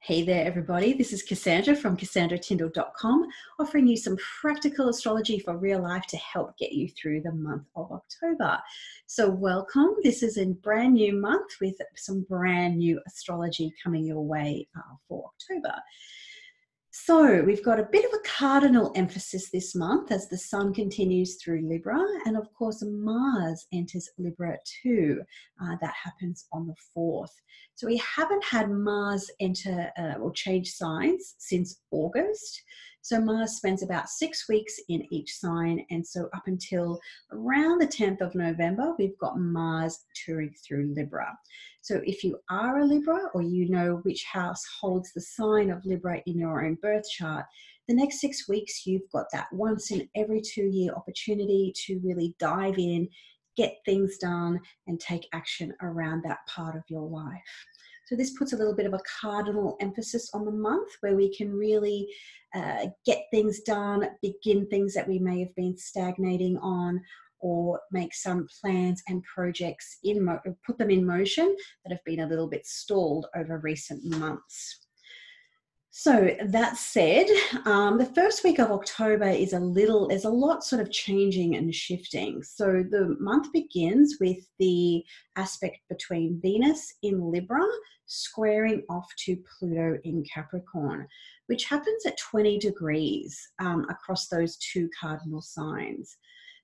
Hey there, everybody. This is Cassandra from CassandraTyndall.com, offering you some practical astrology for real life to help get you through the month of October. So welcome. This is a brand new month with some brand new astrology coming your way for October. So we've got a bit of a cardinal emphasis this month as the Sun continues through Libra, and of course Mars enters Libra too. That happens on the 4th. So we haven't had Mars enter or change signs since August. So Mars spends about 6 weeks in each sign, and so up until around the 10th of November, we've got Mars touring through Libra. So if you are a Libra, or you know which house holds the sign of Libra in your own birth chart, the next 6 weeks you've got that once in every 2-year opportunity to really dive in, get things done, and take action around that part of your life. So this puts a little bit of a cardinal emphasis on the month where we can really get things done, begin things that we may have been stagnating on, or make some plans and projects put them in motion that have been a little bit stalled over recent months. So that said, the first week of October there's a lot sort of changing and shifting. So the month begins with the aspect between Venus in Libra squaring off to Pluto in Capricorn, which happens at 20 degrees across those two cardinal signs.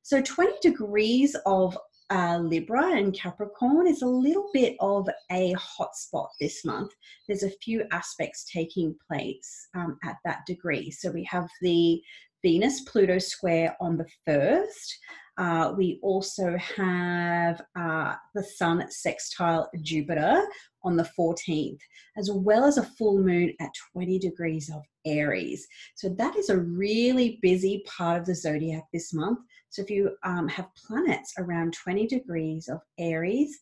So 20 degrees of Libra and Capricorn is a little bit of a hot spot this month. There's a few aspects taking place at that degree. So we have the Venus-Pluto square on the 1st. We also have the Sun sextile Jupiter on the 14th, as well as a full moon at 20 degrees of Aries. So that is a really busy part of the zodiac this month. So if you have planets around 20 degrees of Aries,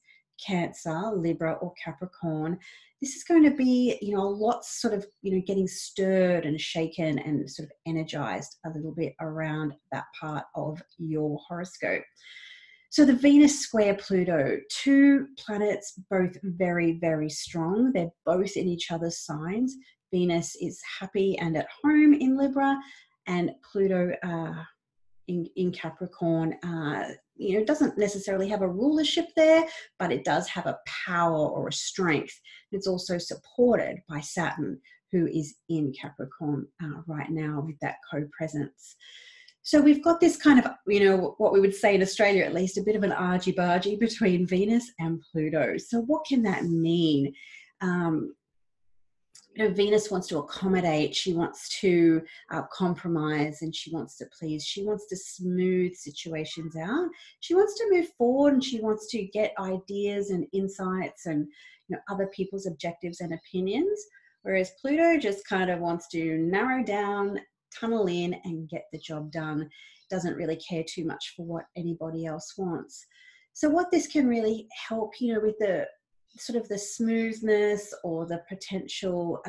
Cancer, Libra, or Capricorn, this is going to be, a lot sort of, getting stirred and shaken and sort of energized a little bit around that part of your horoscope. So the Venus square Pluto, two planets, both very, very strong. They're both in each other's signs. Venus is happy and at home in Libra, and Pluto in Capricorn, doesn't necessarily have a rulership there, but it does have a power or a strength. It's also supported by Saturn, who is in Capricorn right now with that co-presence. So we've got this kind of, what we would say in Australia, at least, a bit of an argy-bargy between Venus and Pluto. So what can that mean? Venus wants to accommodate, she wants to compromise, and she wants to please. She wants to smooth situations out. She wants to move forward, and she wants to get ideas and insights and other people's objectives and opinions. Whereas Pluto just kind of wants to narrow down, tunnel in, and get the job done. Doesn't really care too much for what anybody else wants. So what this can really help, with the sort of the smoothness or the potential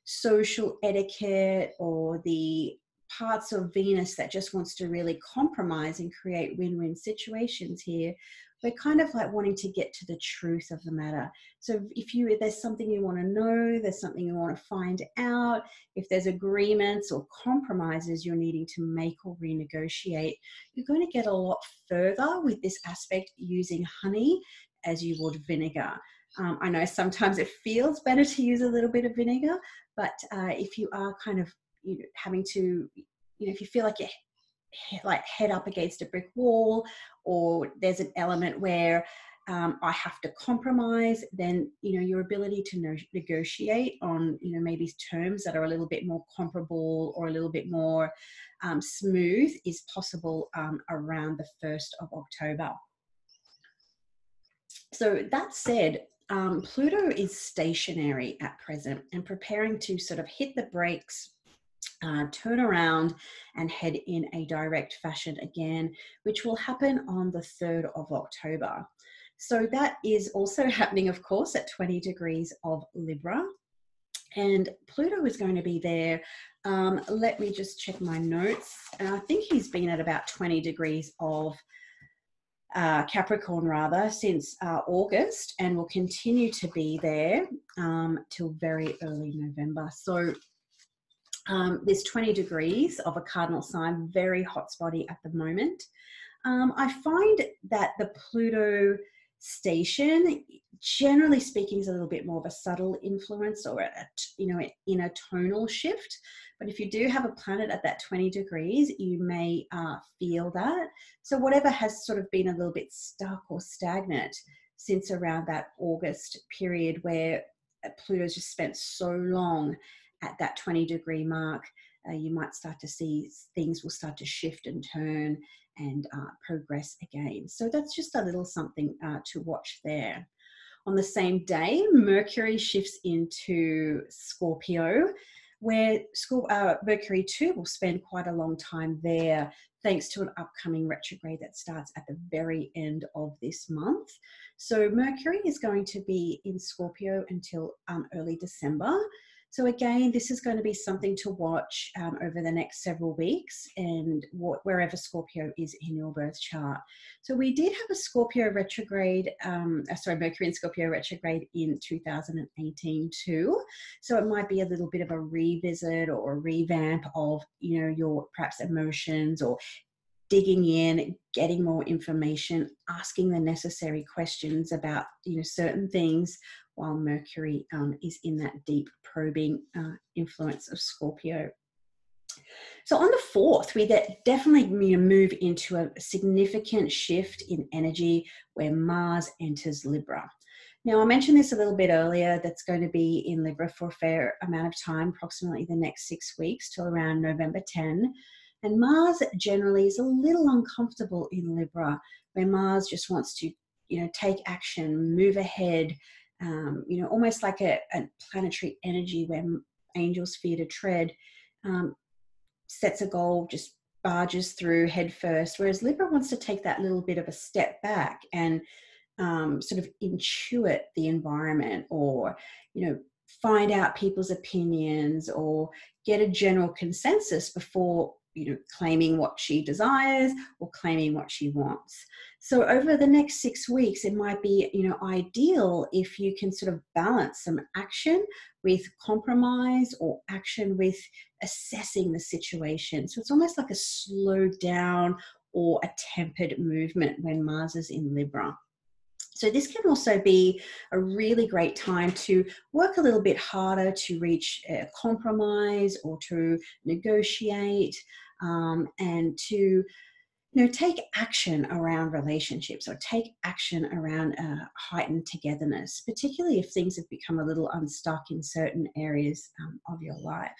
social etiquette, or the parts of Venus that just wants to really compromise and create win-win situations here, we're kind of like wanting to get to the truth of the matter. So if there's something you want to know, there's something you want to find out, if there's agreements or compromises you're needing to make or renegotiate, you're going to get a lot further with this aspect using honey as you would vinegar. I know sometimes it feels better to use a little bit of vinegar, but if you are kind of having to, if you feel like you're head up against a brick wall, or there's an element where I have to compromise, then your ability to negotiate on maybe terms that are a little bit more comparable or a little bit more smooth is possible around the 1st of October. So that said, Pluto is stationary at present and preparing to sort of hit the brakes, turn around and head in a direct fashion again, which will happen on the 3rd of October. So that is also happening, of course, at 20 degrees of Libra. And Pluto is going to be there. Let me just check my notes. I think he's been at about 20 degrees of Capricorn rather, since August, and will continue to be there till very early November. So there's 20 degrees of a cardinal sign, very hot spotty at the moment. I find that the Pluto station, generally speaking, is a little bit more of a subtle influence, or in a tonal shift. But if you do have a planet at that 20 degrees, you may feel that. So whatever has sort of been a little bit stuck or stagnant since around that August period, where Pluto's just spent so long at that 20-degree mark, you might start to see things will start to shift and turn and progress again. So that's just a little something to watch there. On the same day, Mercury shifts into Scorpio, where Mercury too will spend quite a long time there, thanks to an upcoming retrograde that starts at the very end of this month. So Mercury is going to be in Scorpio until early December. So again, this is going to be something to watch over the next several weeks, and wherever Scorpio is in your birth chart. So we did have a Scorpio retrograde, Mercury and Scorpio retrograde in 2018 too. So it might be a little bit of a revisit or a revamp of, your perhaps emotions, or digging in, getting more information, asking the necessary questions about, certain things, while Mercury is in that deep probing influence of Scorpio. So on the 4th, we definitely move into a significant shift in energy where Mars enters Libra. Now, I mentioned this a little bit earlier, that's going to be in Libra for a fair amount of time, approximately the next 6 weeks till around November 10. And Mars generally is a little uncomfortable in Libra, where Mars just wants to, take action, move ahead, almost like a planetary energy where angels fear to tread, sets a goal, just barges through head first, whereas Libra wants to take that little bit of a step back and sort of intuit the environment, or, find out people's opinions, or get a general consensus before, claiming what she desires or claiming what she wants. So over the next 6 weeks, it might be, ideal if you can sort of balance some action with compromise, or action with assessing the situation. So it's almost like a slowed down or a tempered movement when Mars is in Libra. So this can also be a really great time to work a little bit harder to reach a compromise, or to negotiate, and to take action around relationships, or take action around heightened togetherness, particularly if things have become a little unstuck in certain areas of your life.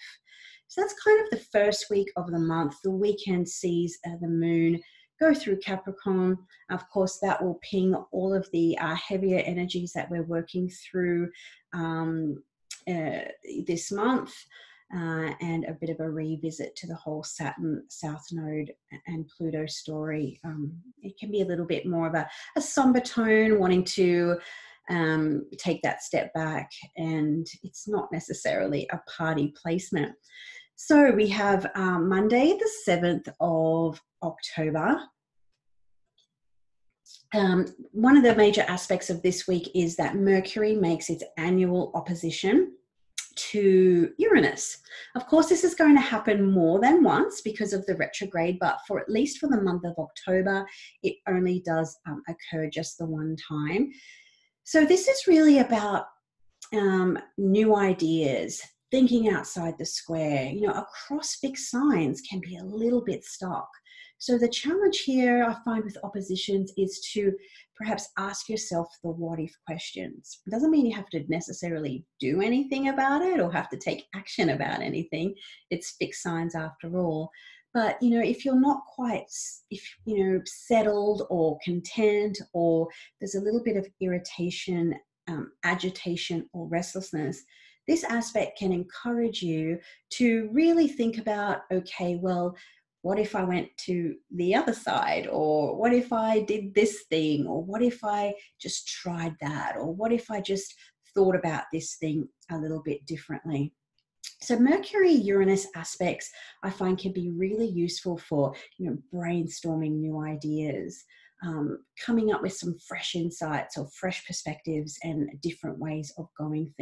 So that's kind of the first week of the month. The weekend sees the moon go through Capricorn. Of course, that will ping all of the heavier energies that we're working through this month, and a bit of a revisit to the whole Saturn South Node and Pluto story. It can be a little bit more of a somber tone, wanting to take that step back, and it's not necessarily a party placement. So we have Monday, the 7th of October. One of the major aspects of this week is that Mercury makes its annual opposition to Uranus. Of course, this is going to happen more than once because of the retrograde, but for at least for the month of October, it only does occur just the one time. So this is really about new ideas, thinking outside the square. Across fixed signs can be a little bit stuck. So the challenge here, I find, with oppositions is to perhaps ask yourself the what if questions. It doesn't mean you have to necessarily do anything about it or have to take action about anything. It's fixed signs after all. But, if you're not quite, settled or content, or there's a little bit of irritation, agitation or restlessness, this aspect can encourage you to really think about, okay, well, what if I went to the other side? Or what if I did this thing? Or what if I just tried that? Or what if I just thought about this thing a little bit differently? So Mercury-Uranus aspects, I find, can be really useful for, brainstorming new ideas. coming up with some fresh insights or fresh perspectives and different ways of going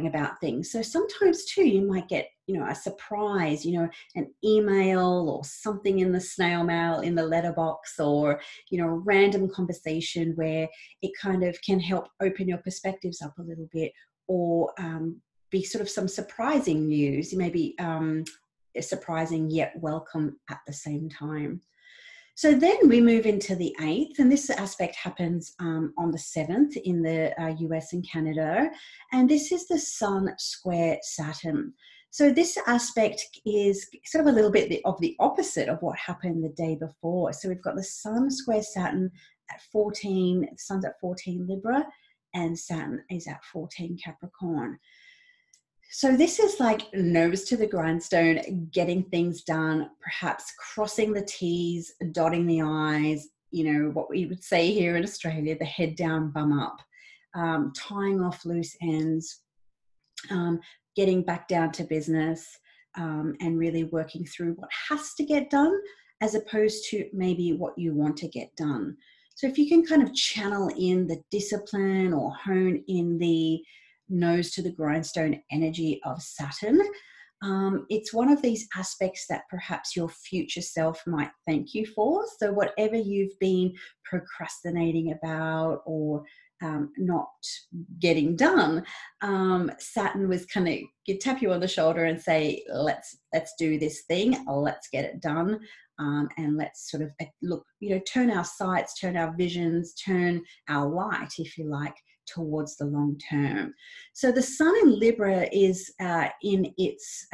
about things. So sometimes too, you might get, a surprise, an email or something in the snail mail, in the letterbox, or, a random conversation where it kind of can help open your perspectives up a little bit, or be sort of some surprising news, maybe surprising yet welcome at the same time. So then we move into the 8th, and this aspect happens on the 7th in the US and Canada, and this is the Sun square Saturn. So this aspect is sort of a little bit of the opposite of what happened the day before. So we've got the Sun square Saturn at 14, the Sun's at 14 Libra, and Saturn is at 14 Capricorn. So this is like nose to the grindstone, getting things done, perhaps crossing the T's, dotting the I's, what we would say here in Australia, the head down, bum up, tying off loose ends, getting back down to business, and really working through what has to get done as opposed to maybe what you want to get done. So if you can kind of channel in the discipline or hone in the nose to the grindstone energy of Saturn, it's one of these aspects that perhaps your future self might thank you for. So whatever you've been procrastinating about or not getting done, Saturn was kind of tap you on the shoulder and say, let's do this thing, let's get it done. And let's sort of look, turn our sights, turn our visions, turn our light, if you like, towards the long term. So the Sun in Libra is in its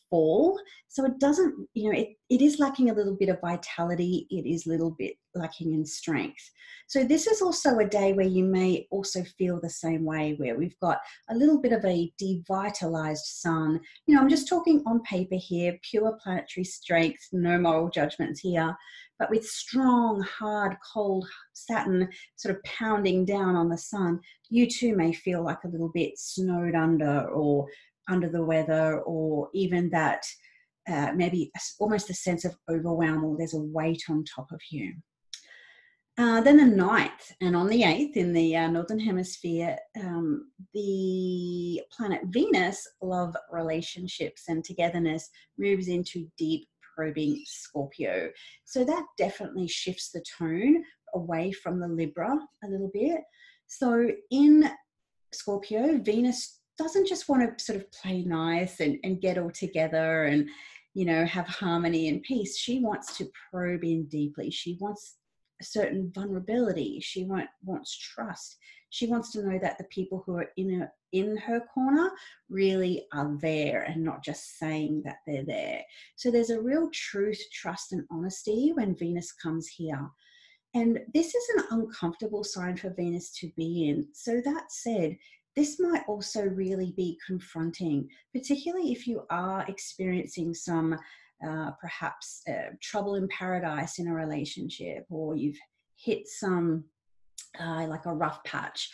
fall, so it doesn't, it is lacking a little bit of vitality. It is a little bit lacking in strength. So this is also a day where you may also feel the same way, where we've got a little bit of a devitalized Sun. I'm just talking on paper here, pure planetary strength, no moral judgments here, but with strong, hard, cold Saturn sort of pounding down on the Sun, you too may feel like a little bit snowed under or under the weather, or even that maybe almost a sense of overwhelm, or there's a weight on top of you. Then the 9th, and on the 8th in the Northern Hemisphere, the planet Venus, love, relationships and togetherness, moves into deep probing Scorpio. So that definitely shifts the tone away from the Libra a little bit. So in Scorpio, Venus doesn't just want to sort of play nice and get all together and, have harmony and peace. She wants to probe in deeply. She wants a certain vulnerability. She wants trust. She wants to know that the people who are in her corner really are there and not just saying that they're there. So there's a real truth, trust, and honesty when Venus comes here. And this is an uncomfortable sign for Venus to be in. So that said, this might also really be confronting, particularly if you are experiencing some perhaps trouble in paradise in a relationship, or you've hit some like a rough patch,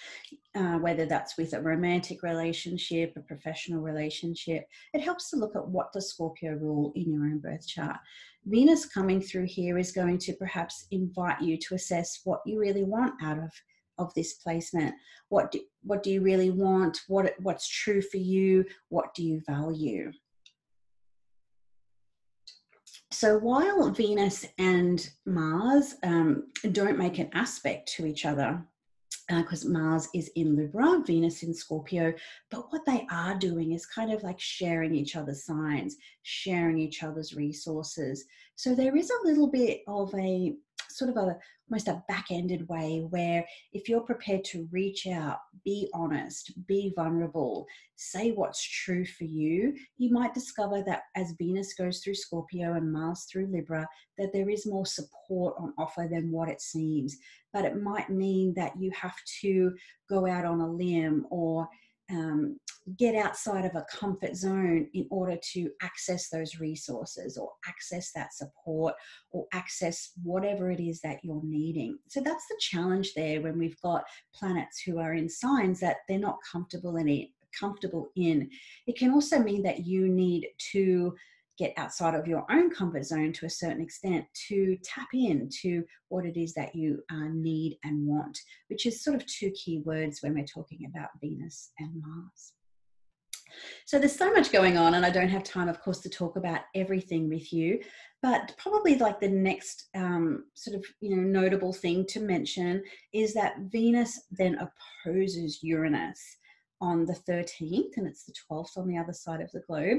whether that's with a romantic relationship, a professional relationship. It helps to look at what does Scorpio rule in your own birth chart. Venus coming through here is going to perhaps invite you to assess what you really want out of this placement. What do you really want? What's true for you? What do you value? So while Venus and Mars don't make an aspect to each other, because Mars is in Libra, Venus in Scorpio, but what they are doing is kind of like sharing each other's signs, sharing each other's resources. So there is a little bit of a sort of almost a back-ended way where if you're prepared to reach out, be honest, be vulnerable, say what's true for you, you might discover that as Venus goes through Scorpio and Mars through Libra, that there is more support on offer than what it seems. But it might mean that you have to go out on a limb or get outside of a comfort zone in order to access those resources or access that support or access whatever it is that you're needing. So that's the challenge there when we've got planets who are in signs that they're not comfortable in. It can also mean that you need to get outside of your own comfort zone to a certain extent to tap into what it is that you need and want, which is sort of two key words when we're talking about Venus and Mars. So there's so much going on, and I don't have time, of course, to talk about everything with you, but probably like the next sort of, notable thing to mention is that Venus then opposes Uranus on the 13th, and it's the 12th on the other side of the globe.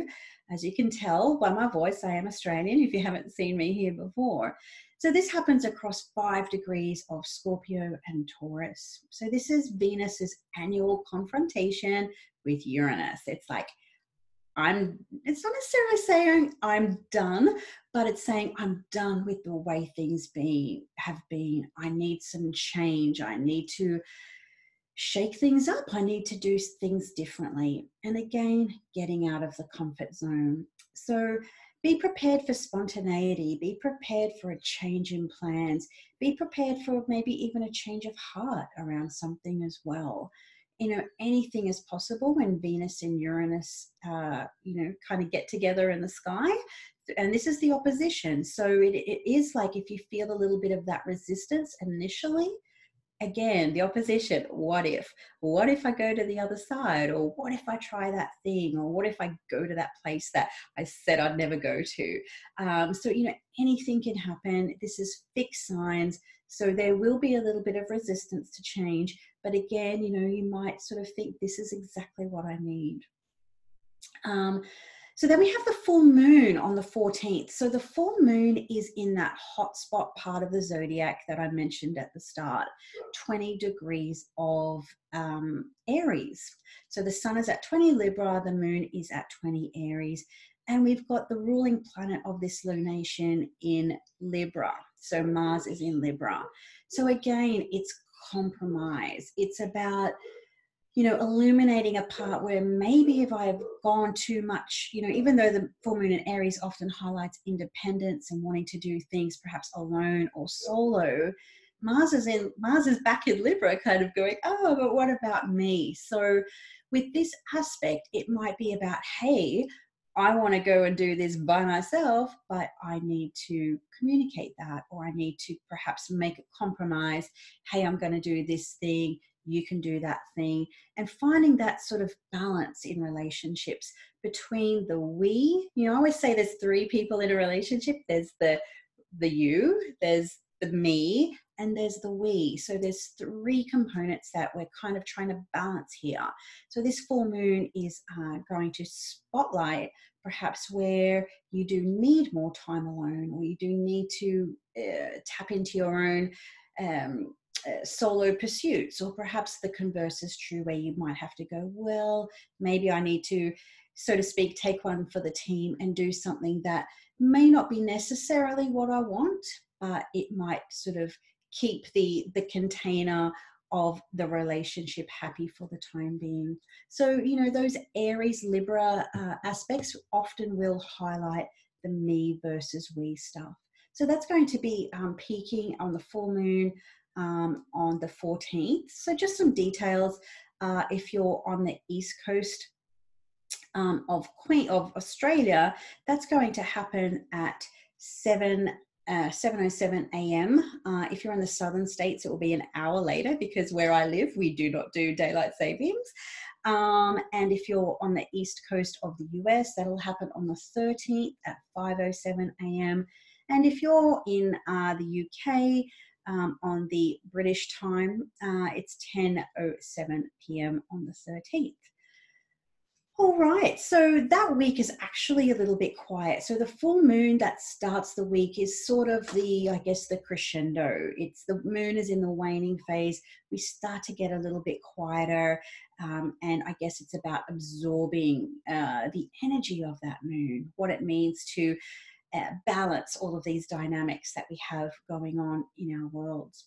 As you can tell by my voice, I am Australian, if you haven't seen me here before. So this happens across 5 degrees of Scorpio and Taurus. So this is Venus's annual confrontation with Uranus. It's like, it's not necessarily saying I'm done, but it's saying I'm done with the way things have been. I need some change. I need to shake things up. I need to do things differently. And again, getting out of the comfort zone. So be prepared for spontaneity. Be prepared for a change in plans. Be prepared for maybe even a change of heart around something as well. Anything is possible when Venus and Uranus, kind of get together in the sky. And this is the opposition. So it is like, if you feel a little bit of that resistance initially, again, the opposition, what if I go to the other side? Or what if I try that thing? Or what if I go to that place that I said I'd never go to? So anything can happen. This is fixed signs. So there will be a little bit of resistance to change. But again, you might sort of think, this is exactly what I need. So then we have the full moon on the 14th. So the full moon is in that hotspot part of the zodiac that I mentioned at the start, 20 degrees of Aries. So the sun is at 20 Libra, the moon is at 20 Aries, and we've got the ruling planet of this lunation in Libra. So Mars is in Libra. So again, it's compromise. It's about illuminating a part where maybe if I've gone too much, even though the full moon in Aries often highlights independence and wanting to do things perhaps alone or solo, Mars is back in Libra, kind of going, oh, but what about me? So with this aspect, it might be about, hey, I want to go and do this by myself, but I need to communicate that, or I need to perhaps make a compromise. Hey, I'm going to do this thing. You can do that thing. And finding that sort of balance in relationships between the we. I always say there's 3 people in a relationship. There's the you, there's the me, and there's the we. So there's 3 components that we're kind of trying to balance here. So this full moon is going to spotlight perhaps where you do need more time alone, or you do need to tap into your own solo pursuits, or perhaps the converse is true, where you might have to go, well, maybe I need to, so to speak, take one for the team and do something that may not be necessarily what I want, but it might sort of keep the container of the relationship happy for the time being. So, those Aries Libra aspects often will highlight the me versus we stuff. So that's going to be peaking on the full moon on the 14th. So just some details. If you're on the East Coast of Australia, that's going to happen at 7:07 a.m. If you're in the southern states, it will be an hour later, because where I live, we do not do daylight savings. And if you're on the East Coast of the US, that'll happen on the 13th at 5:07 a.m. And if you're in the UK, on the British time, it's 10:07 p.m. on the 13th. All right, so that week is actually a little bit quiet. So the full moon that starts the week is sort of the crescendo. It's the moon is in the waning phase. We start to get a little bit quieter, and I guess it's about absorbing the energy of that moon, what it means to balance all of these dynamics that we have going on in our worlds.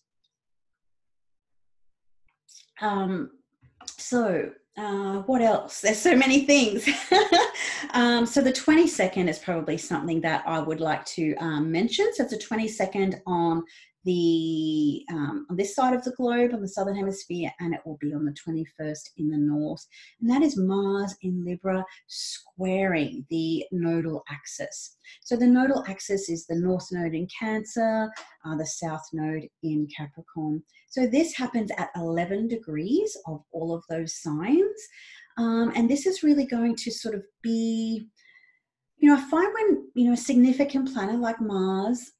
What else? There's so many things. So the 22nd is probably something that I would like to mention. So it's the 22nd on on this side of the globe, on the southern hemisphere, and it will be on the 21st in the north. And that is Mars in Libra squaring the nodal axis. So the nodal axis is the north node in Cancer, the south node in Capricorn. So this happens at 11 degrees of all of those signs. And this is really going to sort of be, I find when, a significant planet like Mars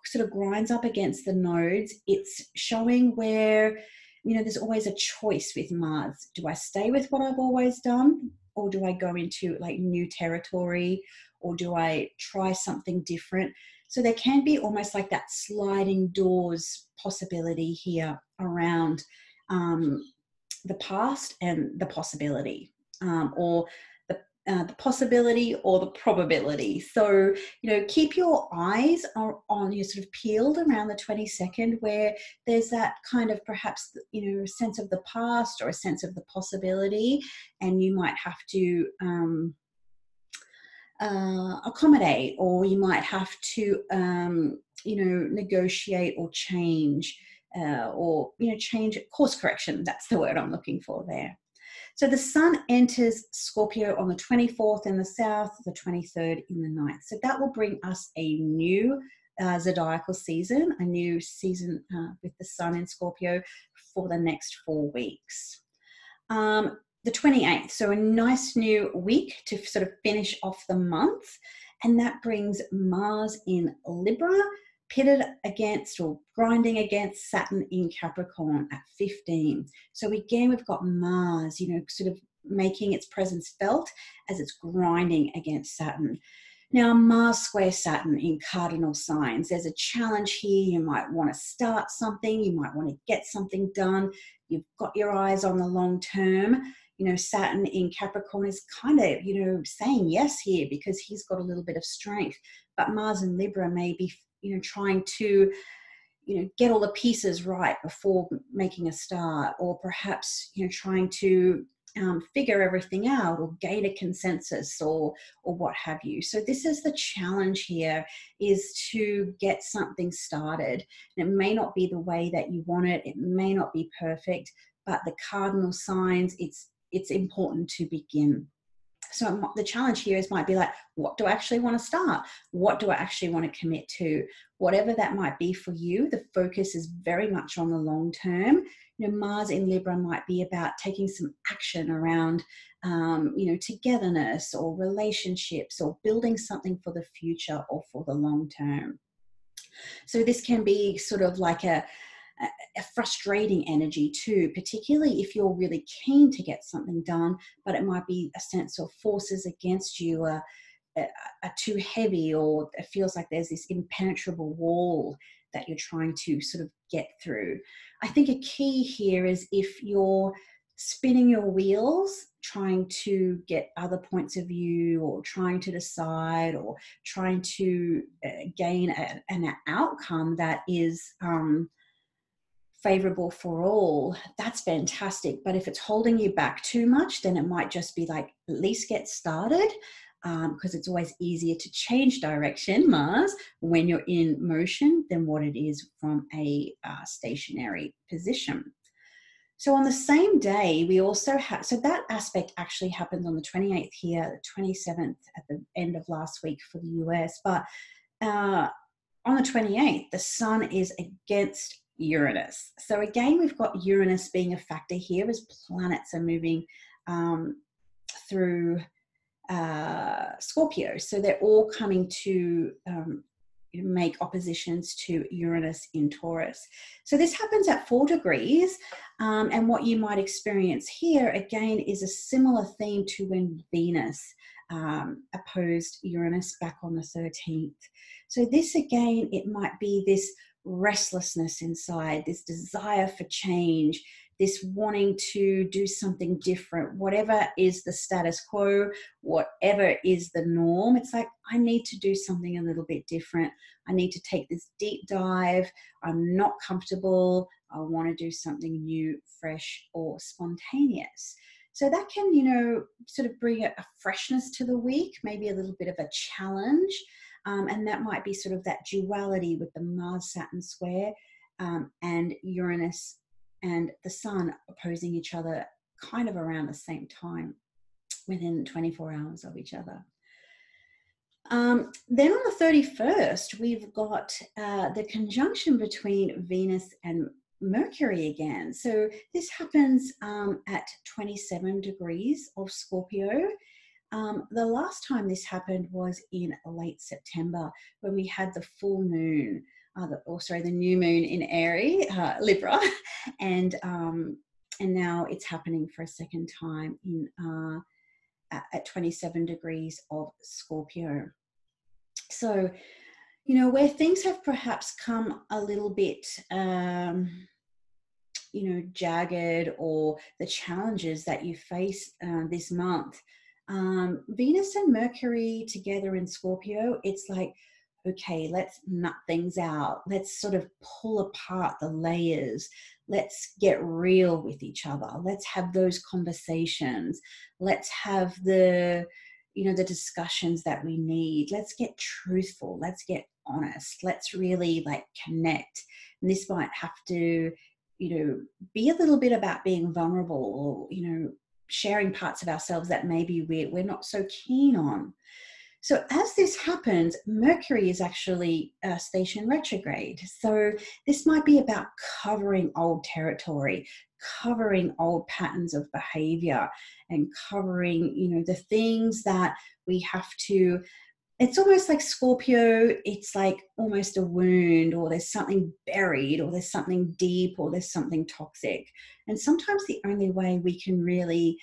sort of grinds up against the nodes, it's showing where, there's always a choice with Mars. Do I stay with what I've always done? Or do I go into like new territory? Or do I try something different? So there can be almost like that sliding doors possibility here around the past and the possibility, or the possibility or the probability. So, keep your eyes on, you sort of peeled around the 22nd, where there's that kind of perhaps, sense of the past or a sense of the possibility, and you might have to accommodate, or you might have to, negotiate or change, or change course correction. That's the word I'm looking for there. So the sun enters Scorpio on the 24th in the south, the 23rd in the ninth. So that will bring us a new zodiacal season, a new season with the sun in Scorpio for the next 4 weeks. The 28th, so a nice new week to sort of finish off the month. And that brings Mars in Libra, pitted against or grinding against Saturn in Capricorn at 15. So again, we've got Mars, sort of making its presence felt as it's grinding against Saturn. Now, Mars square Saturn in cardinal signs. There's a challenge here. You might want to start something. You might want to get something done. You've got your eyes on the long term. Saturn in Capricorn is kind of, saying yes here because he's got a little bit of strength. But Mars in Libra may be, trying to, get all the pieces right before making a start, or perhaps, trying to figure everything out or gain a consensus or what have you. So this is the challenge here, is to get something started. And it may not be the way that you want it. It may not be perfect, but the cardinal signs, it's important to begin. So the challenge here might be like, what do I actually want to start? What do I actually want to commit to? Whatever that might be for you, the focus is very much on the long term. Mars in Libra might be about taking some action around, togetherness or relationships, or building something for the future or for the long term. So this can be sort of like a frustrating energy too, particularly if you're really keen to get something done, but it might be a sense of forces against you are too heavy, or it feels like there's this impenetrable wall that you're trying to sort of get through. I think a key here is if you're spinning your wheels trying to get other points of view, or trying to decide, or trying to gain an outcome that is favorable for all, that's fantastic. But if it's holding you back too much, then it might just be like, at least get started, because it's always easier to change direction, Mars, when you're in motion than what it is from a stationary position. So on the same day, we also have, so that aspect actually happened on the 28th here, the 27th at the end of last week for the US. But on the 28th, the sun is against Uranus. So again, we've got Uranus being a factor here as planets are moving through Scorpio. So they're all coming to make oppositions to Uranus in Taurus. So this happens at 4 degrees. And what you might experience here, again, is a similar theme to when Venus opposed Uranus back on the 13th. So this, again, it might be this restlessness inside, this desire for change, this wanting to do something different, whatever is the status quo, whatever is the norm. It's like, I need to do something a little bit different. I need to take this deep dive. I'm not comfortable. I want to do something new, fresh, or spontaneous. So that can, sort of bring a freshness to the week, maybe a little bit of a challenge. And that might be sort of that duality with the Mars-Saturn square, and Uranus and the Sun opposing each other kind of around the same time, within 24 hours of each other. Then on the 31st, we've got the conjunction between Venus and Mercury again. So this happens at 27 degrees of Scorpio. The last time this happened was in late September, when we had the full moon, the new moon in Aries, Libra, and now it's happening for a second time in at 27 degrees of Scorpio. So, you know, where things have perhaps come a little bit, jagged, or the challenges that you face this month, Venus and Mercury together in Scorpio, it's like, okay, let's nut things out. Let's sort of pull apart the layers. Let's get real with each other. Let's have those conversations. Let's have the discussions that we need. Let's get truthful. Let's get honest. Let's really connect. And this might have to, be a little bit about being vulnerable, or, sharing parts of ourselves that maybe we're not so keen on. So as this happens, Mercury is actually station retrograde. So this might be about covering old territory, covering old patterns of behavior, and covering, the things that we have to. It's almost like Scorpio, it's like almost a wound, or there's something buried, or there's something deep, or there's something toxic. And sometimes the only way we can really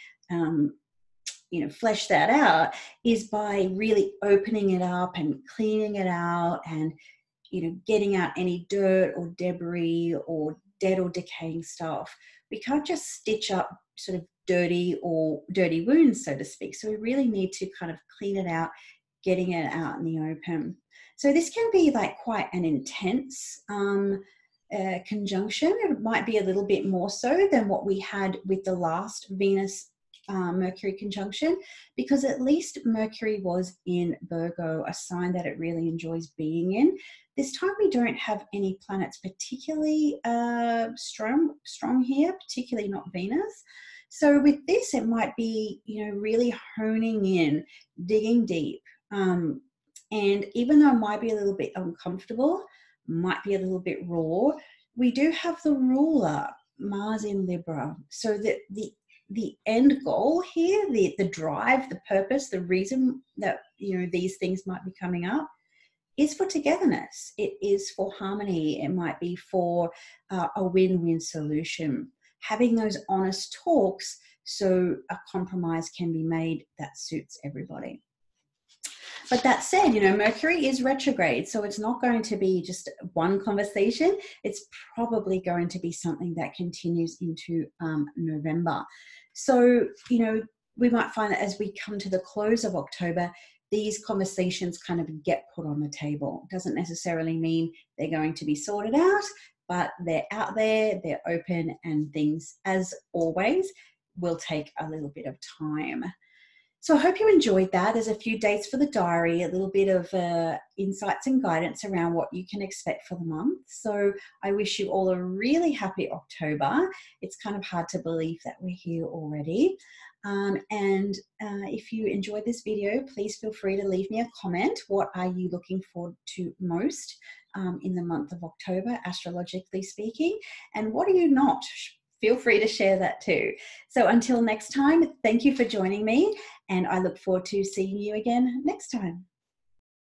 flesh that out is by really opening it up and cleaning it out, and getting out any dirt or debris or dead or decaying stuff. We can't just stitch up sort of dirty wounds, so to speak. So we really need to kind of clean it out, getting it out in the open. So this can be quite an intense conjunction. It might be a little bit more so than what we had with the last Venus Mercury conjunction, because at least Mercury was in Virgo, a sign that it really enjoys being in. This time we don't have any planets particularly strong here, particularly not Venus. So with this, it might be, really honing in, digging deep. And even though it might be a little bit uncomfortable, might be a little bit raw, we do have the ruler, Mars in Libra. So that the end goal here, the drive, the purpose, the reason that, these things might be coming up is for togetherness. It is for harmony. It might be for a win-win solution. Having those honest talks so a compromise can be made that suits everybody. But that said, Mercury is retrograde, so it's not going to be just one conversation. It's probably going to be something that continues into November. So, we might find that as we come to the close of October, these conversations kind of get put on the table. It doesn't necessarily mean they're going to be sorted out, but they're out there, they're open, and things, as always, will take a little bit of time. So I hope you enjoyed that. There's a few dates for the diary, a little bit of insights and guidance around what you can expect for the month. So I wish you all a really happy October. It's kind of hard to believe that we're here already. If you enjoyed this video, please feel free to leave me a comment. What are you looking forward to most in the month of October, astrologically speaking? And what are you not? Feel free to share that too. So until next time, thank you for joining me, and I look forward to seeing you again next time.